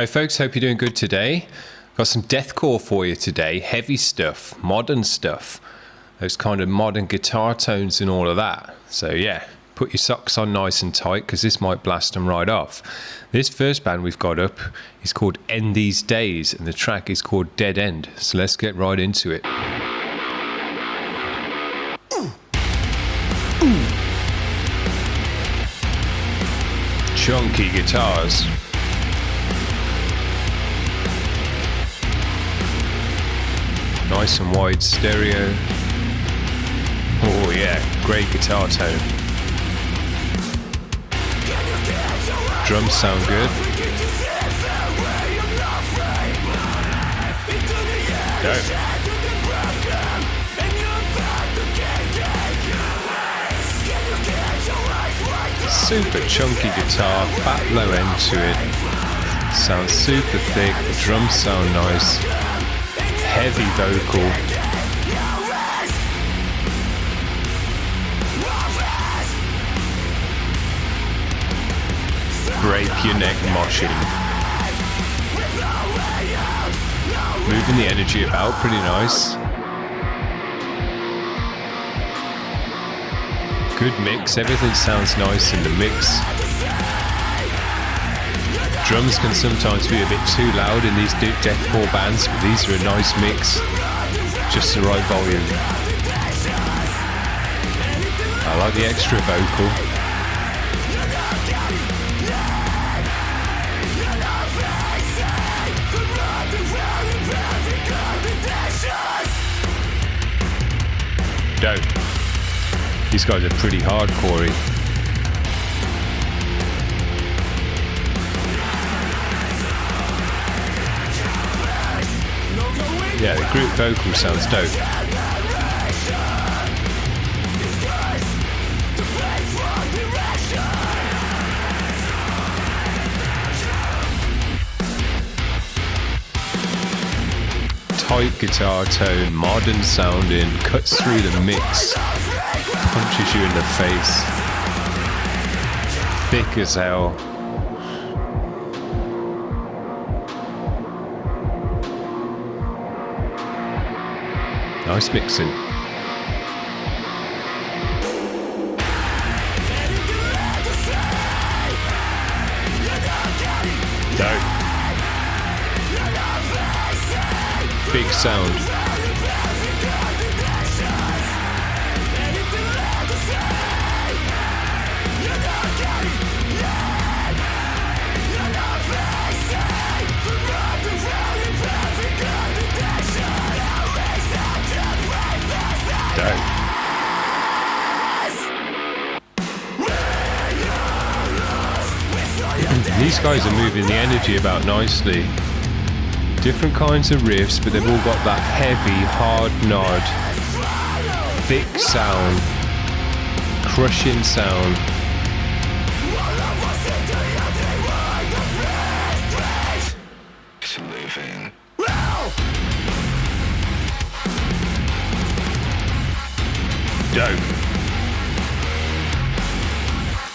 Hi folks, hope you're doing good today. Got some deathcore for you today, heavy stuff, modern stuff, those kind of modern guitar tones and all of that. So yeah, put your socks on nice and tight because this might blast them right off. This first band we've got up is called End These Days and the track is called Dead End. So let's get right into it. Chunky guitars. Nice and wide stereo. Oh yeah, great guitar tone. Drums sound good. Go. Super chunky guitar, fat low end to it. Sounds super thick, the drums sound nice. Heavy vocal. Break your neck moshing. Moving the energy about, pretty nice. Good mix, everything sounds nice in the mix. Drums can sometimes be a bit too loud in these deathcore bands, but these are a nice mix, just the right volume. I like the extra vocal. Dope. These guys are pretty hardcore-y. Yeah, the group vocal sounds dope. Tight guitar tone, modern sounding, cuts through the mix, punches you in the face. Thick as hell. Nice mixing. Dope. Big sound. These guys are moving the energy about nicely. Different kinds of riffs, but they've all got that heavy, hard nod, thick sound, crushing sound. Dope.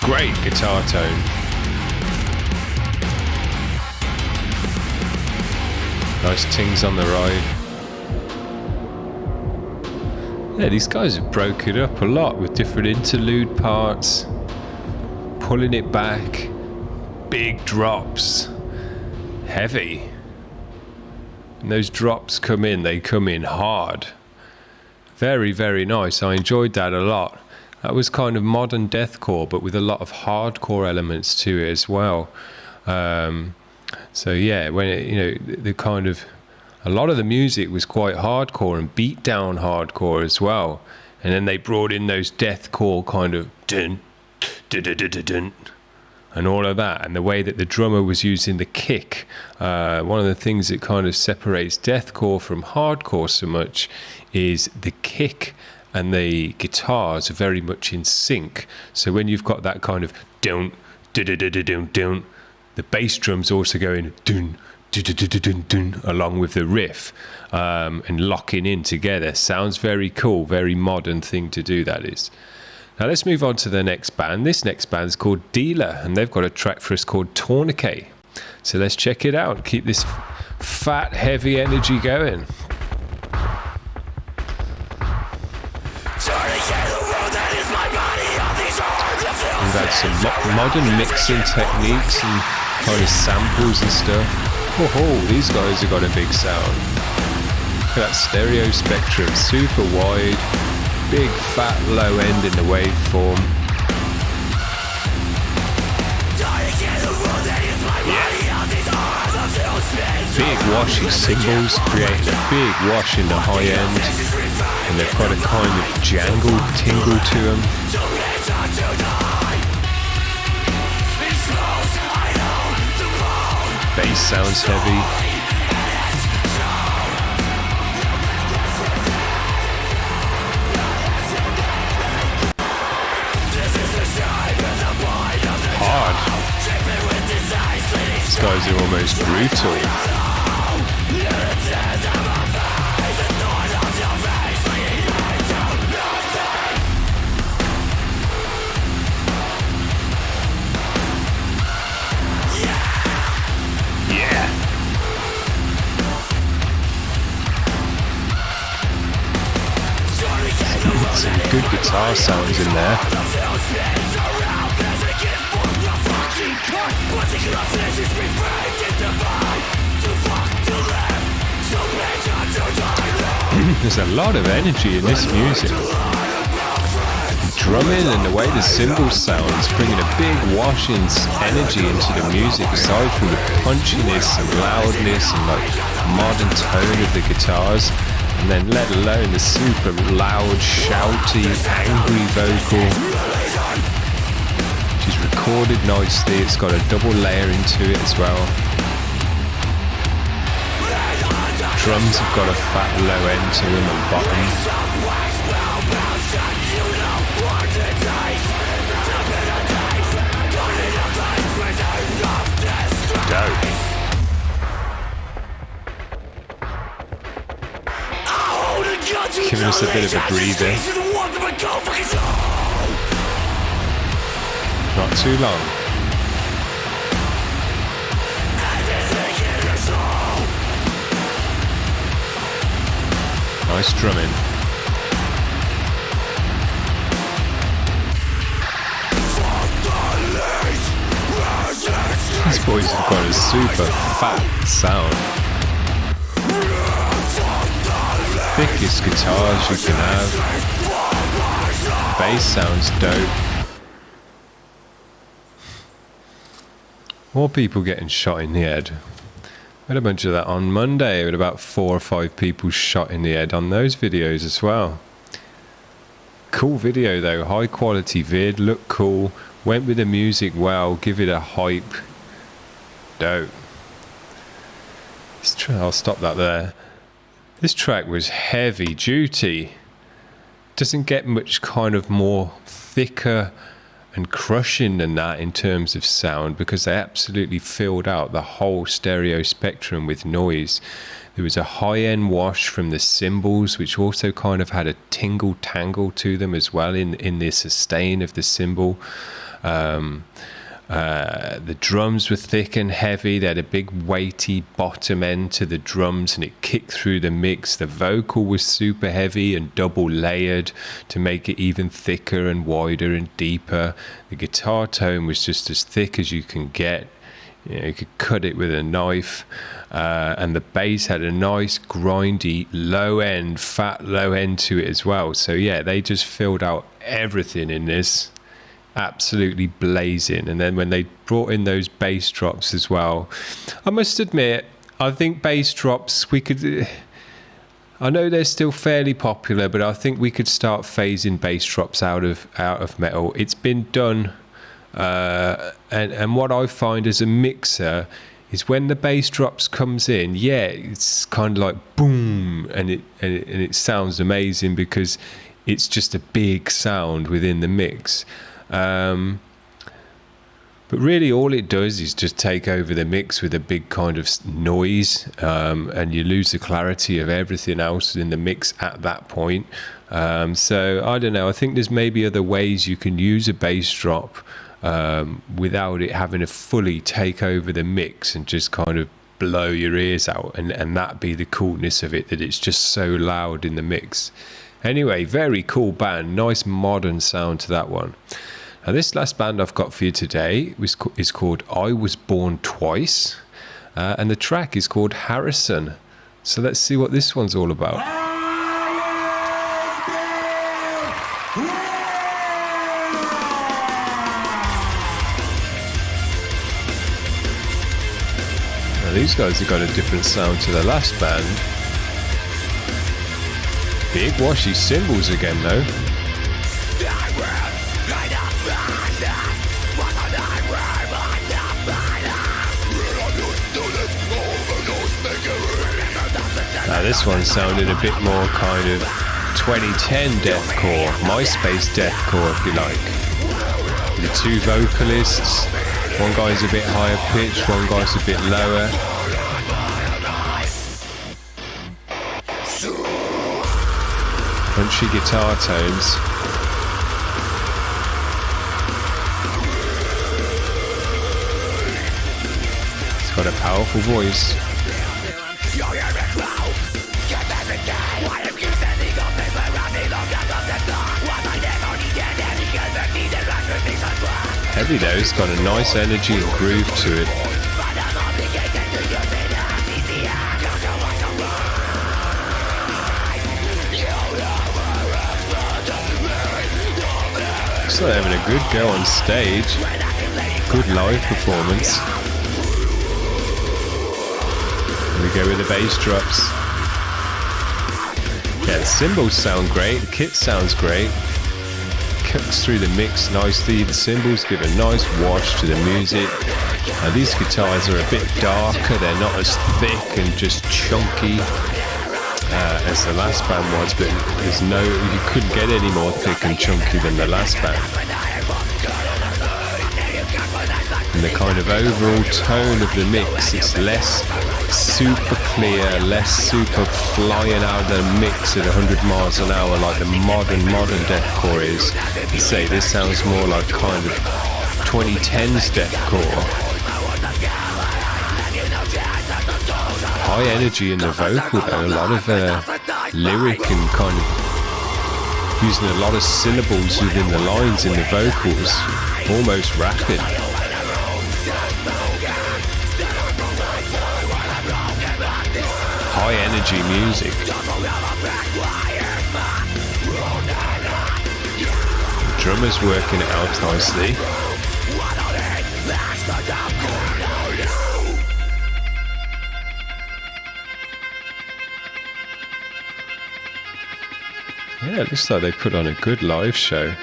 Great guitar tone. Nice tings on the ride. Yeah, these guys have broken it up a lot with different interlude parts, pulling it back, big drops, heavy. And those drops come in, they come in hard. Very, very nice. I enjoyed that a lot. That was kind of modern deathcore, but with a lot of hardcore elements to it as well. So yeah, when the kind of a lot of the music was quite hardcore and beat down hardcore as well, and then they brought in those deathcore kind of dun dun dun dun dun and all of that, and the way that the drummer was using the kick. One of the things that kind of separates deathcore from hardcore so much is the kick and the guitars are very much in sync. So when you've got that kind of dun dun dun dun dun dun, the bass drums also going dun dun dun dun dun dun along with the riff, and locking in together. Sounds very cool, very modern thing to do, that is. Now let's move on to the next band. This next band's called Dealer, and they've got a track for us called Tourniquet. So let's check it out. Keep this fat, heavy energy going. We've had some modern mixing techniques and kind of samples and stuff. Oh, these guys have got a big sound. Look at that stereo spectrum, super wide, big fat low end in the waveform. Big washy cymbals creating a big wash in the high end, and they've got a kind of jangle tingle to them. Bass sounds heavy. Hard. These guys are almost brutal. Some good guitar sounds in there. There's a lot of energy in this music. The drumming and the way the cymbal sounds, bringing a big washing energy into the music, aside from the punchiness and loudness and like modern tone of the guitars. And then let alone the super loud, shouty, angry vocal, which is recorded nicely. It's got a double layer into it as well. Drums have got a fat low end to them and bottom. Dope. Giving us a bit of a breather. Not too long. Nice drumming. These boys have got a super fat sound. Thickest guitars you can have. Bass sounds dope. More people getting shot in the head. We had a bunch of that on Monday. We had about 4 or 5 people shot in the head on those videos as well. Cool video though, high quality vid, looked cool, went with the music well, give it a hype. Dope. I'll stop that there. This track was heavy duty. Doesn't get much kind of more thicker and crushing than that in terms of sound, because they absolutely filled out the whole stereo spectrum with noise. There was a high-end wash from the cymbals, which also kind of had a tingle-tangle to them as well in the sustain of the cymbal. The drums were thick and heavy. They had a big weighty bottom end to the drums, and it kicked through the mix. The vocal was super heavy and double layered to make it even thicker and wider and deeper. The guitar tone was just as thick as you can get. You could cut it with a knife. And the bass had a nice grindy low end, fat low end to it as well. So yeah, they just filled out everything in this. Absolutely blazing. And then when they brought in those bass drops as well, I must admit, I think bass drops, I know they're still fairly popular, but I think we could start phasing bass drops out of metal. It's been done, and what I find as a mixer is when the bass drops comes in, yeah, it's kind of like boom, and it sounds amazing because it's just a big sound within the mix. But really all it does is just take over the mix with a big kind of noise, and you lose the clarity of everything else in the mix at that point. So I don't know, I think there's maybe other ways you can use a bass drop without it having to fully take over the mix and just kind of blow your ears out, and that be the coolness of it, that it's just so loud in the mix. Anyway, very cool band, nice modern sound to that one. Now this last band I've got for you today is called I Was Born Twice, and the track is called Harrison. So let's see what this one's all about. Now these guys have got a different sound to the last band. Big washy cymbals again though. Now this one's sounding a bit more kind of 2010 deathcore, MySpace deathcore if you like. The two vocalists, one guy's a bit higher pitched, one guy's a bit lower. Punchy guitar tones. He's got a powerful voice. Heavy though, it's got a nice energy and groove to it. Looks like they're having a good go on stage. Good live performance. Here we go with the bass drops. Yeah, the cymbals sound great, the kit sounds great. Cooks through the mix nicely, the cymbals give a nice wash to the music. Now these guitars are a bit darker, they're not as thick and just chunky as the last band was, but you couldn't get any more thick and chunky than the last band. And the kind of overall tone of the mix, it's less super clear, less super flying out of the mix at 100 miles an hour like the modern deathcore is. You say this sounds more like kind of 2010s deathcore. High energy in the vocal though, a lot of lyric and kind of using a lot of syllables within the lines in the vocals, almost rapping. High energy music. The drummer's working it out nicely. Yeah, it looks like they put on a good live show.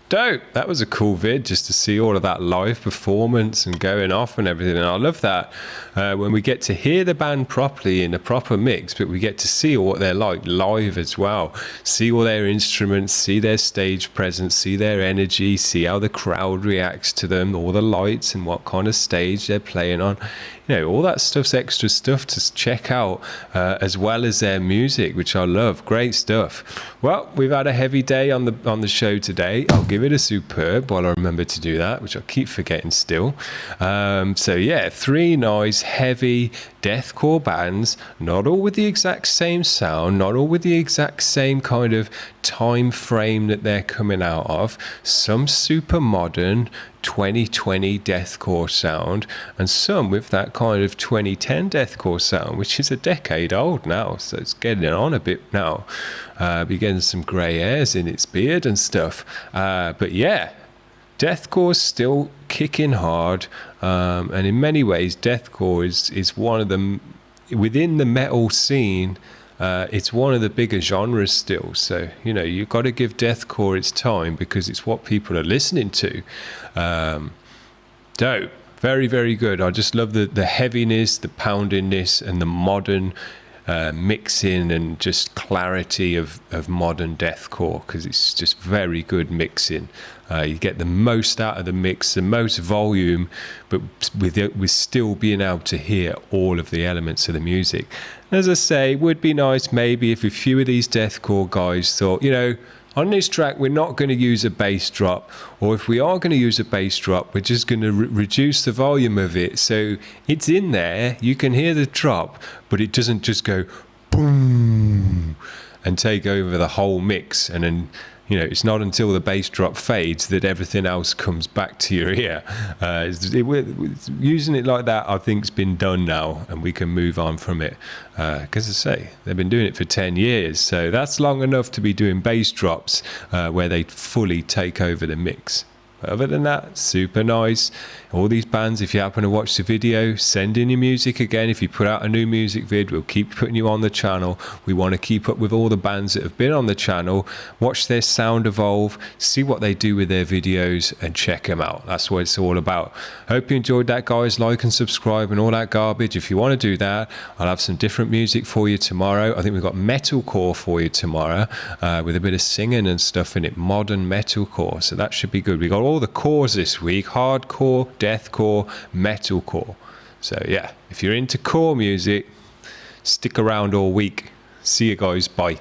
Dope. That was a cool vid just to see all of that live performance and going off and everything. And I love that when we get to hear the band properly in a proper mix, but we get to see what they're like live as well. See all their instruments, see their stage presence, see their energy, see how the crowd reacts to them, all the lights and what kind of stage they're playing on. You know, all that stuff's extra stuff to check out, as well as their music, which I love. Great stuff. Well, we've had a heavy day on the show today. I'll give it a superb while I remember to do that, which I keep forgetting still. So yeah, 3 nice heavy deathcore bands, not all with the exact same sound, not all with the exact same kind of time frame that they're coming out of. Some super modern 2020 deathcore sound, and some with that kind of 2010 deathcore sound, which is a decade old now, so it's getting on a bit now. Be getting some grey hairs in its beard and stuff. But yeah, deathcore's still kicking hard, and in many ways deathcore is one of them within the metal scene. It's one of the bigger genres still, so you know you've got to give deathcore its time because it's what people are listening to. Dope, very very good. I just love the heaviness, the poundiness, and the modern mixing and just clarity of modern deathcore, because it's just very good mixing. You get the most out of the mix, the most volume, but with still being able to hear all of the elements of the music. As I say, it would be nice maybe if a few of these deathcore guys thought, you know, on this track we're not going to use a bass drop, or if we are going to use a bass drop, we're just going to reduce the volume of it so it's in there, you can hear the drop, but it doesn't just go boom and take over the whole mix. And then, you know, it's not until the bass drop fades that everything else comes back to your ear. Using it like that, I think, has been done now, and we can move on from it. Because, as I say, they've been doing it for 10 years, so that's long enough to be doing bass drops where they fully take over the mix. But other than that, super nice. All these bands, if you happen to watch the video, send in your music again. If you put out a new music vid, we'll keep putting you on the channel. We want to keep up with all the bands that have been on the channel, watch their sound evolve, see what they do with their videos, and check them out. That's what it's all about. Hope you enjoyed that, guys. Like and subscribe and all that garbage. If you want to do that, I'll have some different music for you tomorrow. I think we've got metalcore for you tomorrow with a bit of singing and stuff in it, modern metalcore. So that should be good. We got all the cores this week: hardcore, deathcore, metalcore. So yeah, if you're into core music, stick around all week. See you guys. Bye.